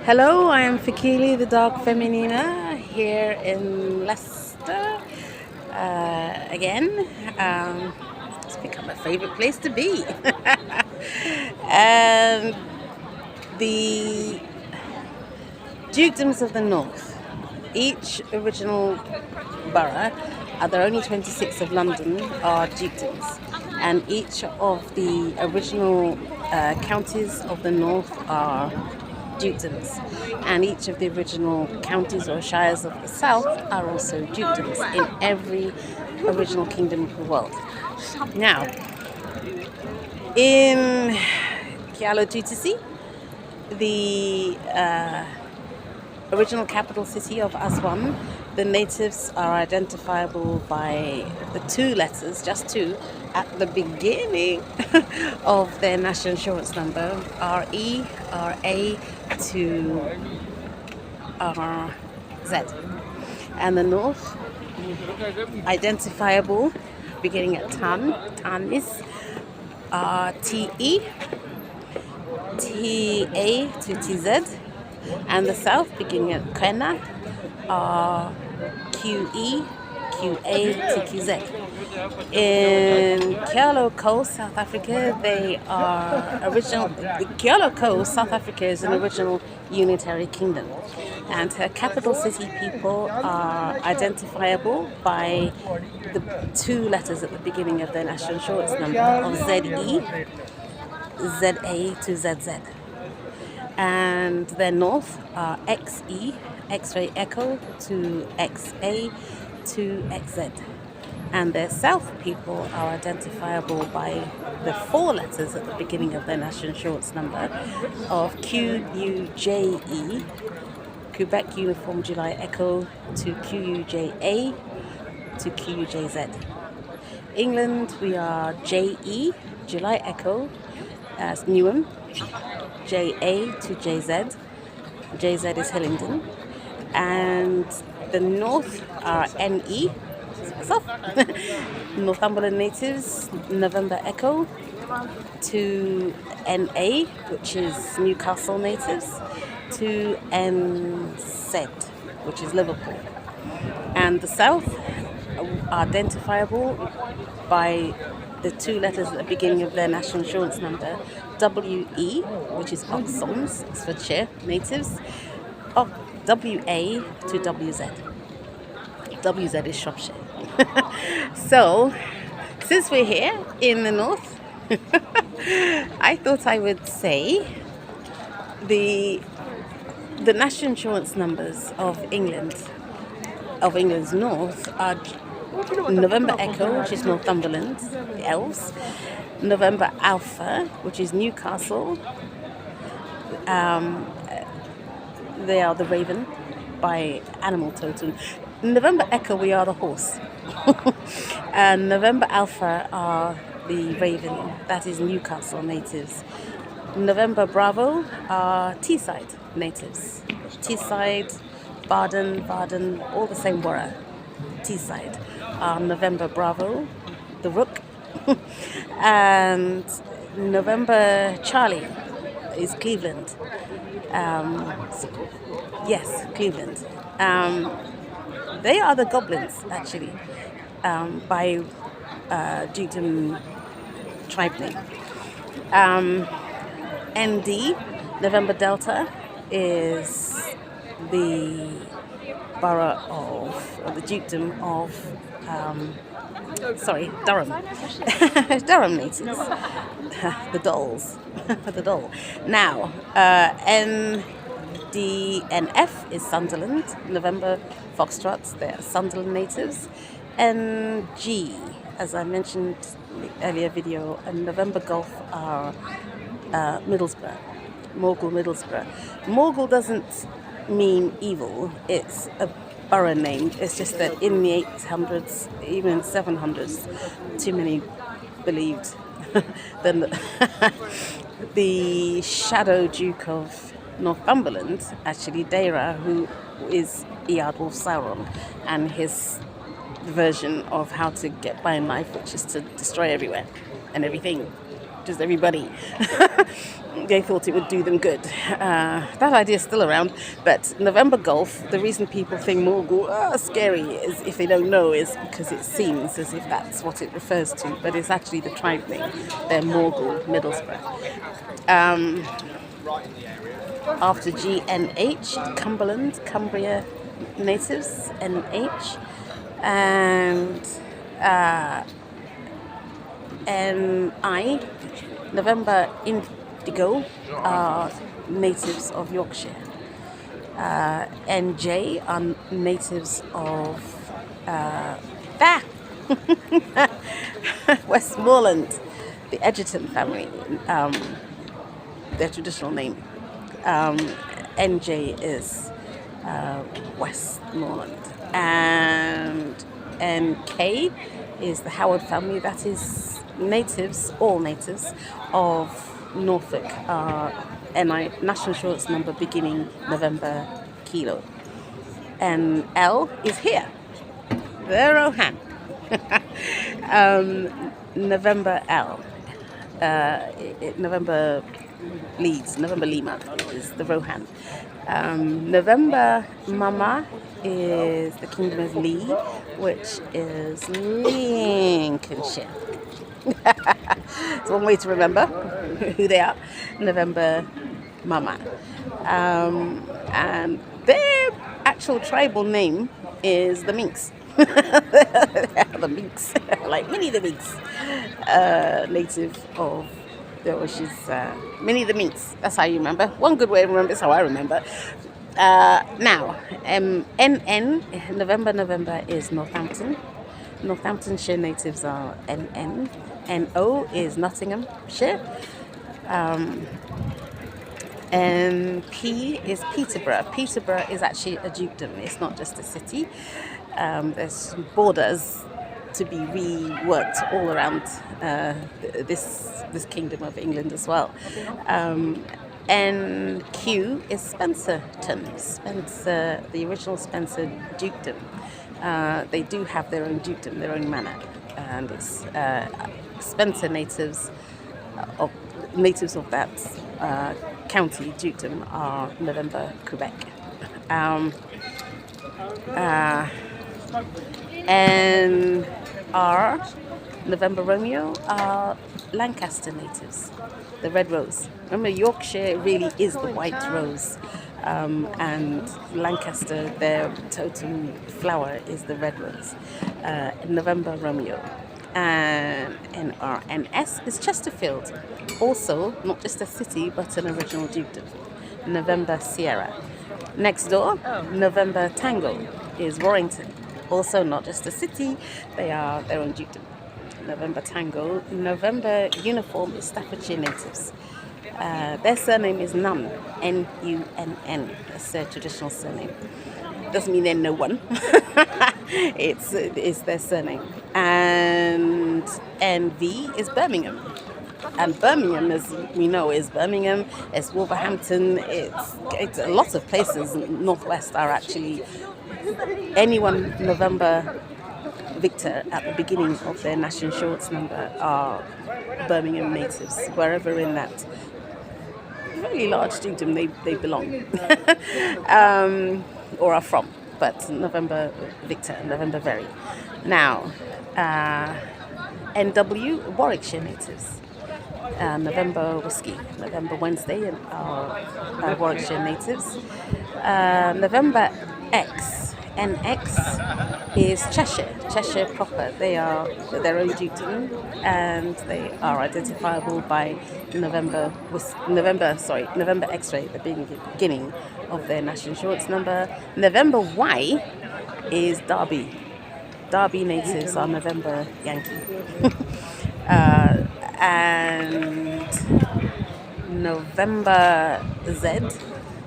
Hello, I am Fikili, the dog feminina, here in Leicester again. It's become a favorite place to be. And the dukedoms of the north, each original borough, there are only 26 of London, are dukedoms, and each of the original counties of the north are dukedoms, and each of the original counties or shires of the south are also dukedoms in every original kingdom of the world. Now, in Kyalo, TuTuSi, the original capital city of Aswan, the natives are identifiable by the two letters, just two, at the beginning of their national insurance number, RE, RA to RZ. And the north, identifiable beginning at Tanis, TE, TA to TZ. And the south, beginning at Kena, are QE, QA to QZ. In Kyalo Coast, South Africa, they are original. The Kyalo Coast, South Africa, is an original Unitary kingdom, and her capital city people are identifiable by the two letters at the beginning of their national insurance number of ZE, ZA to ZZ. And their north are XE, X-ray echo to XA to XZ. And their south people are identifiable by the four letters at the beginning of their national insurance number of QUJE, Quebec Uniform July Echo to QUJA to QUJZ. England, we are JE, July Echo, as Newham, JA to JZ. JZ is Hillingdon. And the north are NE, Northumberland natives, November Echo, to NA, which is Newcastle natives, to NZ, which is Liverpool. And the south are identifiable by the two letters at the beginning of their national insurance number, WE, which is Oxons, Oxfordshire natives, of WA to WZ. WZ is Shropshire. So, since we're here in the north, I thought I would say the national insurance numbers of England's north are November Echo, which is Northumberland, the Elves, November Alpha, which is Newcastle, they are the Raven by animal totem. November Echo, we are the horse. And November Alpha are the Raven, that is Newcastle natives. November Bravo are Teesside natives. Teesside, Baden, all the same Borwa. Teesside are November Bravo, the Rook. And November Charlie is Cleveland. Yes, Cleveland. They are the goblins, actually, by dukedom tribe name. ND, November Delta, is the borough of, or the dukedom of, Durham. Durham natives. The dolls. The doll. Now, NDNF is Sunderland. November Foxtrots, they're Sunderland natives. NG, as I mentioned in the earlier video, and November Golf are Middlesbrough. Morgul, Middlesbrough. Morgul doesn't mean evil, it's a borough name. It's just that in the 800s, even 700s, too many believed that the Shadow Duke of Northumberland, actually Daira, who is Eardwolf Sauron, and his version of how to get by in life, which is to destroy everywhere and everything, just everybody. they thought it would do them good. That idea is still around, but November Golf, the reason people think Morgul are scary is, if they don't know, is because it seems as if that's what it refers to, but it's actually the tribe name. They're Morgul, Middlesbrough. After GNH, Cumberland, Cumbria natives, NH, and NI, November Indigo, are natives of Yorkshire. NJ are natives of Westmoreland, the Edgerton family, their traditional name. NJ is Westmoreland, and NK is the Howard family. That is natives, all natives of Norfolk. NI, national insurance number beginning November Kilo. And L is here, the Rohan. November L. November Leeds, November Lima is the Rohan. November Mama is the Kingdom of Lee, which is Lincolnshire. It's one way to remember who they are. November Mama. And their actual tribal name is the Minks. The Minks, like Minnie the Minks, native of she's Minnie the Minks. That's how you remember. One good way to remember is how I remember. Now, NN, November is Northampton. Northamptonshire natives are NN. NO is Nottinghamshire. And P is Peterborough. Peterborough is actually a dukedom. It's not just a city. There's borders to be reworked all around this kingdom of England as well. And Q is Spencerton. Spencer, the original Spencer dukedom. They do have their own dukedom, their own manor, and it's Spencer natives of that county dukedom are November Quebec. And R, November Romeo, are Lancaster natives, the red rose. Remember, Yorkshire really is the white rose, and Lancaster, their totem flower is the red rose. November Romeo. And NR and S is Chesterfield, also not just a city but an original dukedom. November Sierra. Next door, November Tango is Warrington, also not just a city, they are their own dukedom. November Tango. November Uniform is Staffordshire natives. Their surname is Nunn, N-U-N-N. That's their traditional surname. Doesn't mean they're no one. It's their surname. And NV is Birmingham. And Birmingham, as we know, is Birmingham. It's Wolverhampton. It's a lot of places in Northwest are actually anyone November Victor at the beginning of their national insurance number are Birmingham natives. Wherever in that really large dukedom they belong or are from. But November Victor, November Very. Now, NW, Warwickshire natives. November Whiskey, November Wednesday, and Warwickshire natives. November X, NX is Cheshire proper. They are their own dukedom, and they are identifiable by November X-ray, the beginning of their national insurance number. November Y is Derby. Derby natives are November Yankee. And November Z,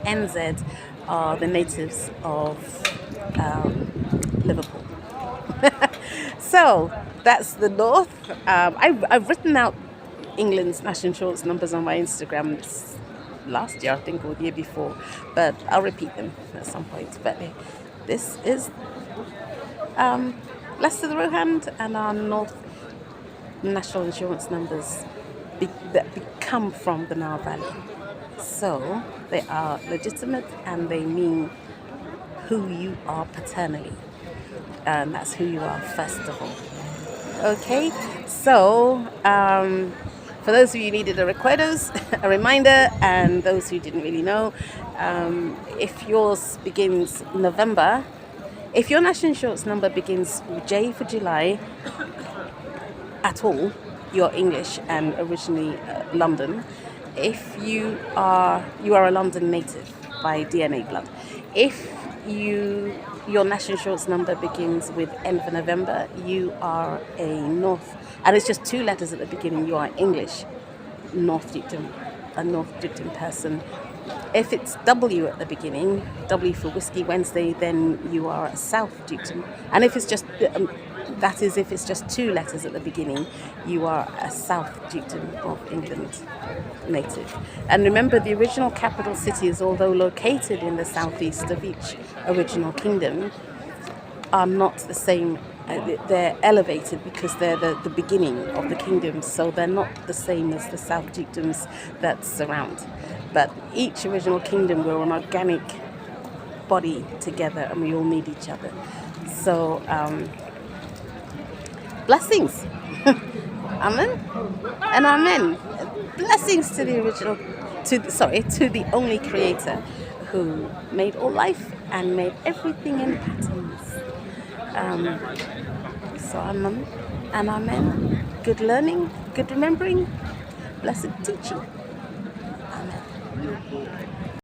NZ, are the natives of Liverpool. So that's the north. I've written out England's national insurance numbers on my Instagram last year, I think, or the year before, but I'll repeat them at some point. But this is Leicester Rohan and our north national insurance numbers that come from the Nile Valley. So they are legitimate and they mean who you are paternally. And that's who you are first of all. Okay, so for those of you who needed a recuerdos, a reminder, and those who didn't really know, if yours begins November, if your national insurance number begins J for July at all, you're English and originally London. If you are a London native by DNA blood. If your national insurance number begins with N for November, you are a North, and it's just 2 letters at the beginning, you are English North Dukedom, a North Dukedom person. If it's W at the beginning, W for Whiskey Wednesday, then you are a South Dukedom. And if it's just that is if it's just 2 letters at the beginning, you are a South Dukedom of England native. And remember, the original capital cities, although located in the southeast of each original kingdom, are not the same. They're elevated because they're the beginning of the kingdom, so they're not the same as the South Dukedoms that surround. But each original kingdom, we're an organic body together and we all need each other. So, blessings. Amen and amen. Blessings to the original, to the only creator who made all life and made everything in patterns. So amen and amen. Good learning, good remembering, blessed teaching. Amen.